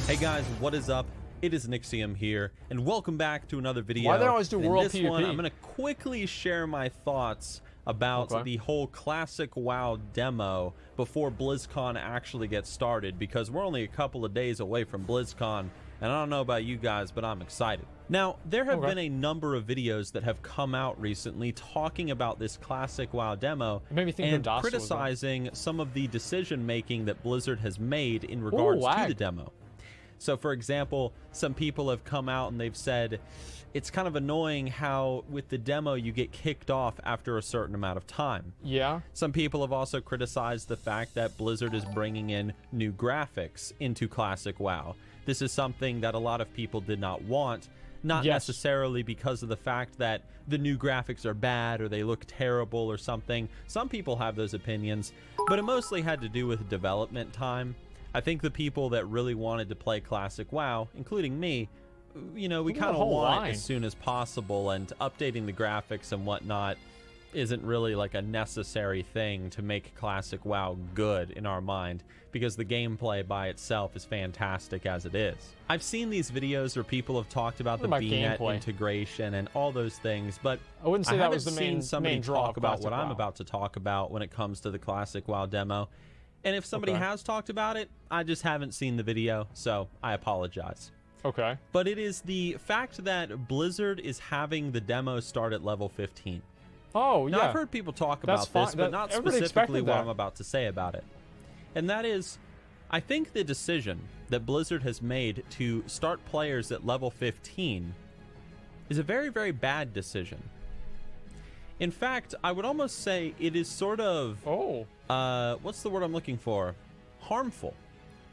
Hey guys, what is up? It is Nixxiom here, and welcome back to another video. Why do they always do world PvP? In this one, I'm going to quickly share my thoughts about the whole classic WoW demo before BlizzCon actually gets started, because we're only a couple of days away from BlizzCon, and I don't know about you guys, but I'm excited. Now, there have been a number of videos that have come out recently talking about this classic WoW demo and criticizing some of the decision making that Blizzard has made in regards to the demo. So, for example, some people have come out and they've said it's kind of annoying how with the demo you get kicked off after a certain amount of time. Yeah. Some people have also criticized the fact that Blizzard is bringing in new graphics into classic WoW. This is something that a lot of people did not want, not necessarily because of the fact that the new graphics are bad or they look terrible or something. Some people have those opinions, but it mostly had to do with development time. I think the people that really wanted to play classic WoW, including me, you know, we kind of want it as soon as possible, and updating the graphics and whatnot isn't really like a necessary thing to make classic WoW good in our mind, because the gameplay by itself is fantastic as it is. I've seen these videos where people have talked about the VNet integration and all those things, but I wouldn't say that was the main draw talk about what I'm about to talk about when it comes to the classic WoW demo. And if somebody has talked about it, I just haven't seen the video, so I apologize. Okay. But it is the fact that Blizzard is having the demo start at level 15. Oh, yeah. Now, I've heard people talk about this, but not specifically what I'm about to say about it. And that is, I think the decision that Blizzard has made to start players at level 15 is a very, very bad decision. In fact, I would almost say it is sort of, what's the word I'm looking for? Harmful.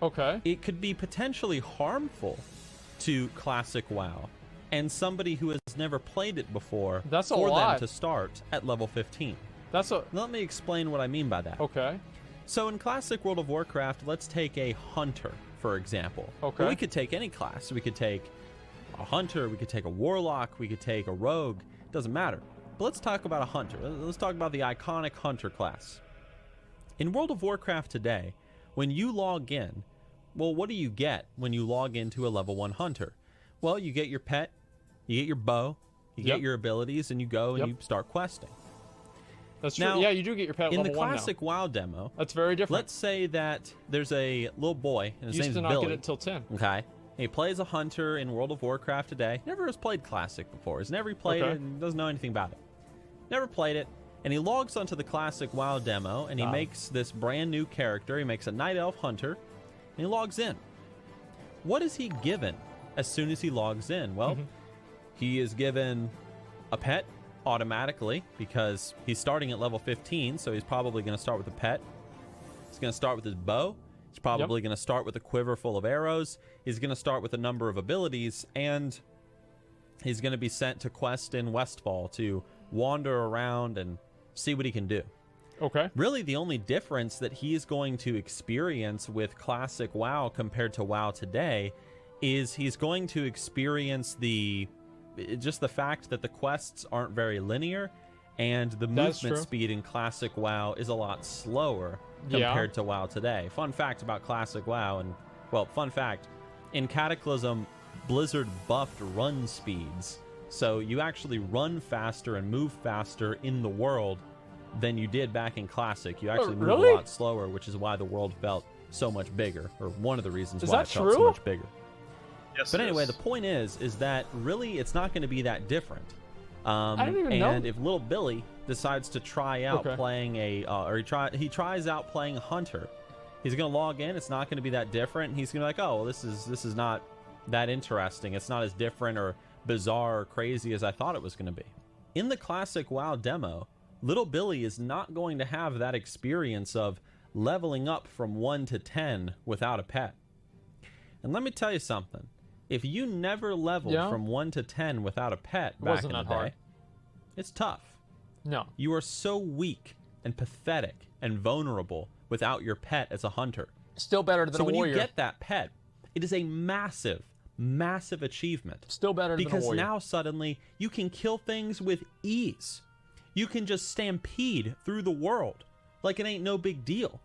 Okay. It could be potentially harmful to classic WoW and somebody who has never played it before for them to start at level 15. Let me explain what I mean by that. Okay. So in classic World of Warcraft, let's take a hunter, for example. Okay. Well, we could take any class. We could take a hunter, we could take a warlock, we could take a rogue. Doesn't matter. But let's talk about a hunter. Let's talk about the iconic hunter class. In World of Warcraft today, when you log in, well, what do you get when you log into a level 1 hunter? Well, you get your pet, you get your bow, you get your abilities, and you go and you start questing. That's true. Now, yeah, you do get your pet in level the classic WoW demo. That's very different. Let's say that there's a little boy, and his name's Billy. Used to not get it till 10. Okay. He plays a hunter in World of Warcraft today. Never has played classic before. He's never played it and doesn't know anything about it. Never played it, and he logs onto the classic WoW demo, and he makes this brand new character. He makes a night elf hunter, and he logs in. What is he given as soon as he logs in? Well, he is given a pet automatically, because he's starting at level 15, so he's probably going to start with a pet. He's going to start with his bow. He's probably going to start with a quiver full of arrows. He's going to start with a number of abilities, and he's going to be sent to quest in Westfall to wander around and see what he can do. Okay. Really, the only difference that he is going to experience with classic WoW compared to WoW today is he's going to experience just the fact that the quests aren't very linear, and the movement speed in classic WoW is a lot slower compared to WoW today. Fun fact about classic WoW, and well, fun fact, in Cataclysm, Blizzard buffed run speeds. So you actually run faster and move faster in the world than you did back in Classic. You actually move a lot slower, which is why the world felt so much bigger, or one of the reasons why it felt so much bigger. Yes, but anyway, the point is that really it's not going to be that different. I don't even know. And if little Billy decides to try out playing he tries out playing a hunter, he's going to log in. It's not going to be that different. He's going to be like, oh, well, this is not that interesting. It's not as different or bizarre or crazy as I thought it was going to be. In the classic WoW demo, little Billy is not going to have that experience of leveling up from 1 to 10 without a pet. And let me tell you something. If you never leveled from 1 to 10 without a pet back in the day, it's tough. No. You are so weak and pathetic and vulnerable without your pet as a hunter. Still better than a warrior. So when you get that pet, it is a massive achievement. Still better than a warrior. Because now suddenly you can kill things with ease. You can just stampede through the world like it ain't no big deal.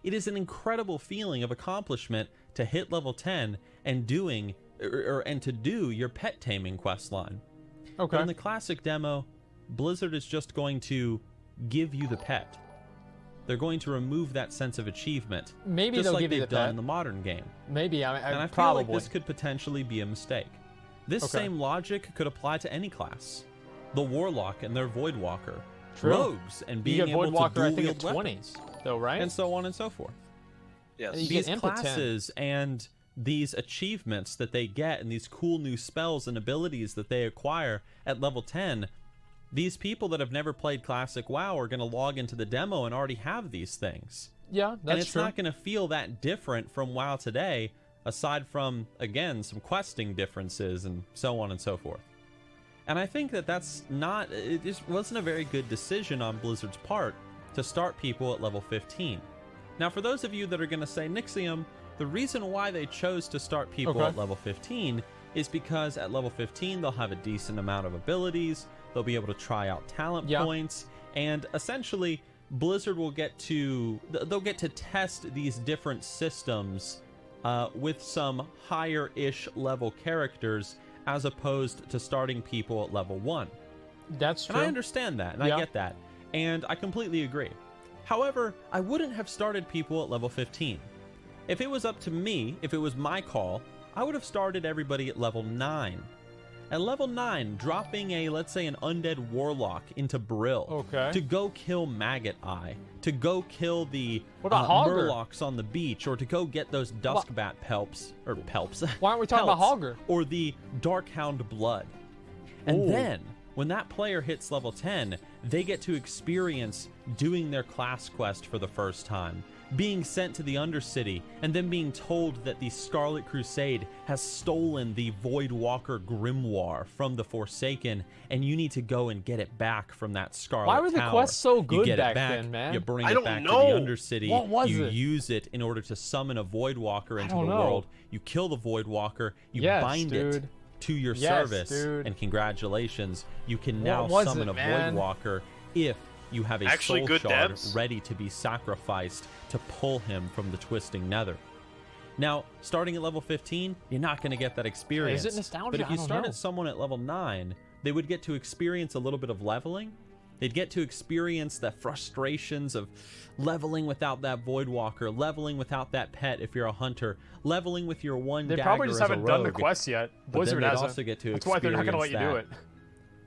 it is an incredible feeling of accomplishment to hit level 10 and to do your pet taming quest line. Okay. But in the classic demo, Blizzard is just going to give you the pet. They're going to remove that sense of achievement. Maybe just they'll like give you they've the done pet. in the modern game. Maybe, And I feel probably. like this could potentially be a mistake. This same logic could apply to any class. The Warlock and their Voidwalker. True. Rogues and being you get able Voidwalker, to I dual think, wield at weapons. 20s, though, right? And so on and so forth. Yes. You These get impotent. classes and these achievements that they get and these cool new spells and abilities that they acquire at level 10, these people that have never played Classic WoW are going to log into the demo and already have these things. Yeah, that's and it's true. not going to feel that different from WoW today, aside from, again, some questing differences and so on and so forth. And I think that it just wasn't a very good decision on Blizzard's part to start people at level 15. Now, for those of you that are going to say, Nixxiom, the reason why they chose to start people at level 15 is because at level 15, they'll have a decent amount of abilities, they'll be able to try out talent points, and essentially, Blizzard will they'll get to test these different systems with some higher-ish level characters as opposed to starting people at level 1. That's true. And I understand that, and I get that, and I completely agree. However, I wouldn't have started people at level 15. If it was up to me, if it was my call, I would have started everybody at level 9. At level 9, dropping let's say an undead warlock into Brill to go kill Maggot Eye, to go kill the murlocs on the beach, or to go get those Duskbat pelps. Why aren't we talking about Hogger? Or the Darkhound Blood. And then, when that player hits level 10, they get to experience doing their class quest for the first time, being sent to the Undercity, and then being told that the Scarlet Crusade has stolen the Voidwalker Grimoire from the Forsaken, and you need to go and get it back from that Scarlet Tower. Why were the quests so good back then, man? You bring it back to the Undercity. What was you it? use it in order to summon a Voidwalker into the world. You kill the Voidwalker. You bind it to your service, and congratulations, you can now summon a Voidwalker if you have a soul shard ready to be sacrificed to pull him from the twisting nether. Now, starting at level 15, you're not going to get that experience. Is it nostalgia? But if you started someone at level 9, they would get to experience a little bit of leveling. They'd get to experience the frustrations of leveling without that Voidwalker, leveling without that pet if you're a hunter, leveling with your one dagger as a rogue. They probably just haven't done the quest yet. Blizzard hasn't. Also get to That's why they're not going to let you do it.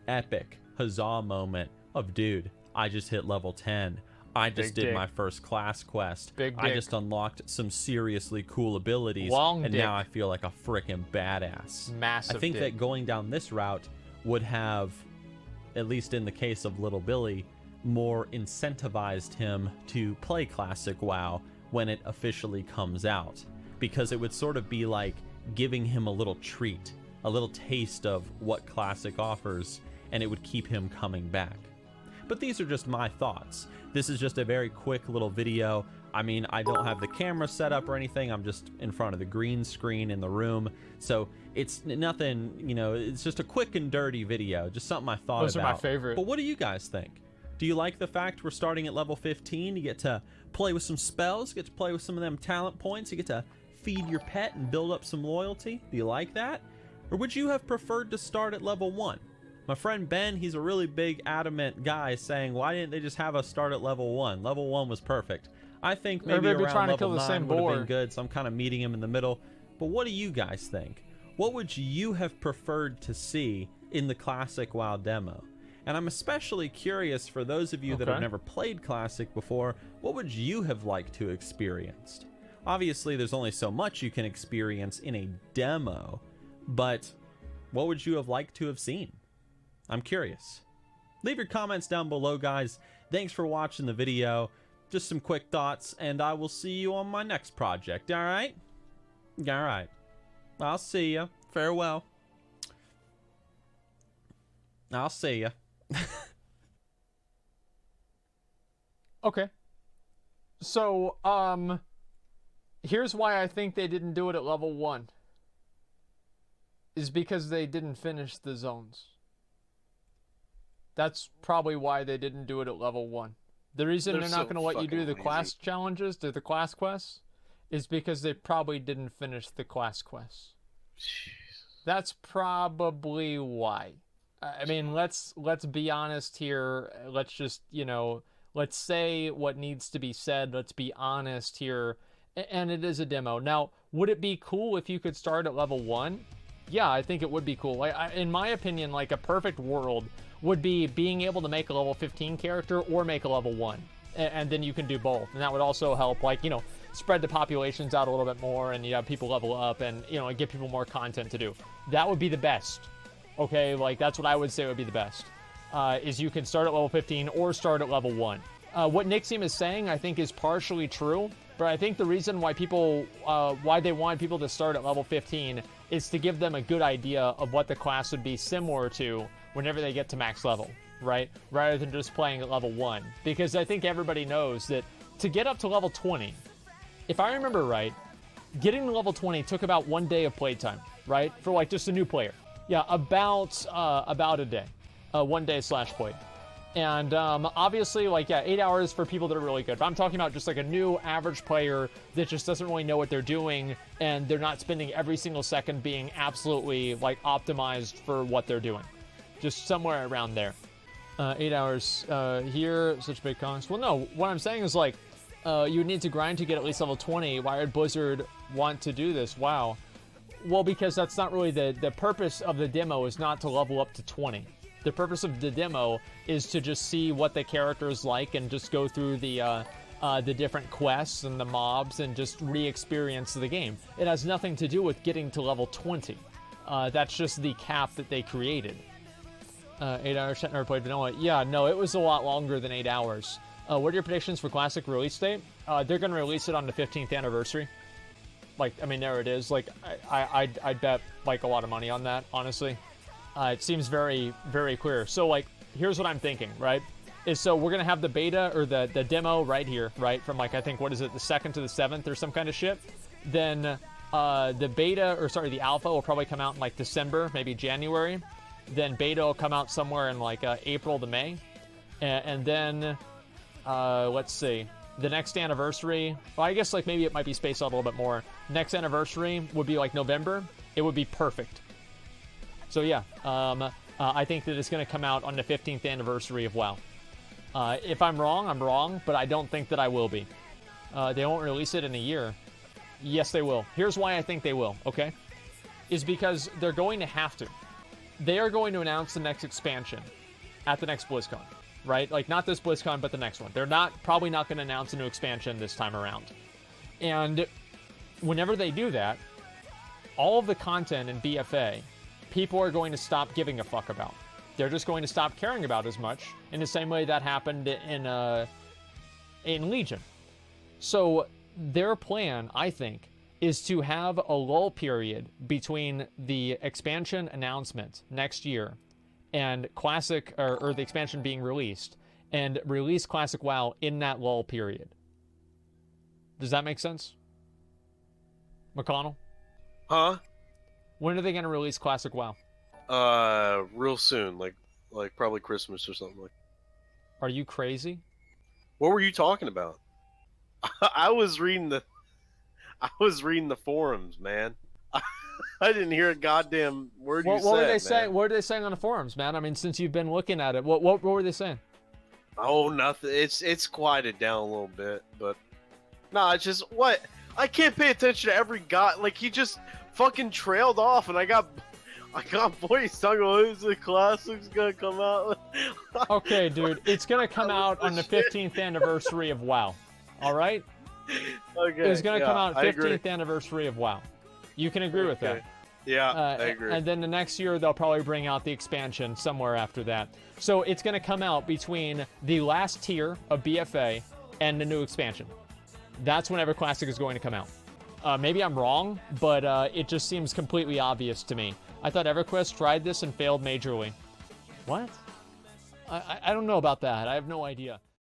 Epic huzzah moment of, dude, I just hit level 10. I just did my first class quest. I just unlocked some seriously cool abilities, and now I feel like a frickin' badass. Massive I think that going down this route would have, at least in the case of Little Billy, more incentivized him to play Classic WoW when it officially comes out, because it would sort of be like giving him a little treat, a little taste of what Classic offers, and it would keep him coming back. But these are just my thoughts. This is just a very quick little video. I mean, I don't have the camera set up or anything. I'm just in front of the green screen in the room. So it's nothing, it's just a quick and dirty video. Just something I thought about. Those are my favorite. But what do you guys think? Do you like the fact we're starting at level 15? You get to play with some spells, you get to play with some of them talent points, you get to feed your pet and build up some loyalty. Do you like that? Or would you have preferred to start at level 1? My friend Ben, he's a really big, adamant guy, saying, why didn't they just have us start at level 1? Level 1 was perfect. I think maybe around level 9 would have been good, so I'm kind of meeting him in the middle. But what do you guys think? What would you have preferred to see in the Classic WoW demo? And I'm especially curious for those of you that have never played Classic before, what would you have liked to experience? Obviously, there's only so much you can experience in a demo, but what would you have liked to have seen? I'm curious. Leave your comments down below, guys. Thanks for watching the video. Just some quick thoughts, and I will see you on my next project, alright? Alright. I'll see ya. Farewell. I'll see ya. Okay. So, here's why I think they didn't do it at level 1. Is because they didn't finish the zones. That's probably why they didn't do it at level 1. The reason they're not so going to let you do fucking the lazy. class challenges, the class quests, is because they probably didn't finish the class quests. That's probably why. I mean, let's be honest here. Let's just, let's say what needs to be said. Let's be honest here. And it is a demo. Now, would it be cool if you could start at level 1? Yeah, I think it would be cool. In my opinion, like a perfect world would be being able to make a level 15 character or make a level 1. And then you can do both. And that would also help, like, spread the populations out a little bit more and you have people level up and, give people more content to do. That would be the best. Okay, like that's what I would say would be the best. Is you can start at level 15 or start at level 1. What Nixxiom is saying, I think, is partially true. But I think the reason why why they want people to start at level 15 is to give them a good idea of what the class would be similar to whenever they get to max level, right? Rather than just playing at level 1. Because I think everybody knows that to get up to level 20, if I remember right, getting to level 20 took about 1 day of playtime, right? For like just a new player. Yeah, about a day. 1 day / play. And obviously, 8 hours for people that are really good. But I'm talking about just like a new average player that just doesn't really know what they're doing, and they're not spending every single second being absolutely optimized for what they're doing. Just somewhere around there. 8 hours here, such big cost. Well, no, what I'm saying is you would need to grind to get at least level 20. Why would Blizzard want to do this? Wow. Well, because that's not really the purpose of the demo is not to level up to 20. The purpose of the demo is to just see what the character is like and just go through the different quests and the mobs and just re-experience the game. It has nothing to do with getting to level 20. That's just the cap that they created. 8 hours, never played vanilla. Yeah, no, it was a lot longer than 8 hours. What are your predictions for Classic release date? They're going to release it on the 15th anniversary. There it is. I'd bet a lot of money on that, honestly. It seems very, very clear. So, here's what I'm thinking, right? So we're going to have the beta or the demo right here, right? From, I think, what is it, the 2nd to the 7th or some kind of shit. Then the alpha will probably come out in, December, maybe January. Then beta will come out somewhere in, April to May. And then, let's see. The next anniversary, well, I guess maybe it might be spaced out a little bit more. Next anniversary would be November. It would be perfect. So yeah, I think that it's going to come out on the 15th anniversary of WoW. If I'm wrong, I'm wrong, but I don't think that I will be. They won't release it in a year. Yes, they will. Here's why I think they will, okay? Is because they're going to have to. They are going to announce the next expansion at the next Blizzcon. Right? Not this BlizzCon, but the next one. They're probably not going to announce a new expansion this time around. And whenever they do that, all of the content in BFA, people are going to stop giving a fuck about. They're just going to stop caring about as much in the same way that happened in Legion. So their plan, I think, is to have a lull period between the expansion announcement next year and Classic, or the expansion being released, and release Classic WoW in that lull period. Does that make sense? McConnell? Huh? When are they going to release Classic WoW? Real soon, like probably Christmas or something. Are you crazy? What were you talking about? I was reading the forums, man. I didn't hear a goddamn word you said. What were they saying? What are they saying on the forums, man? I mean, since you've been looking at it, what were they saying? Oh, nothing. It's quieted down a little bit, but no, it's just what I can't pay attention to every guy. He just fucking trailed off, and I got voice talking about who's the classic's gonna come out. Okay, dude, it's gonna come out on the 15th anniversary of WoW. All right. Okay. It's gonna come out 15th anniversary of WoW. You can agree with that. Yeah, I agree. And then the next year, they'll probably bring out the expansion somewhere after that. So it's going to come out between the last tier of BFA and the new expansion. That's whenever Classic is going to come out. Maybe I'm wrong, but it just seems completely obvious to me. I thought EverQuest tried this and failed majorly. What? I don't know about that. I have no idea.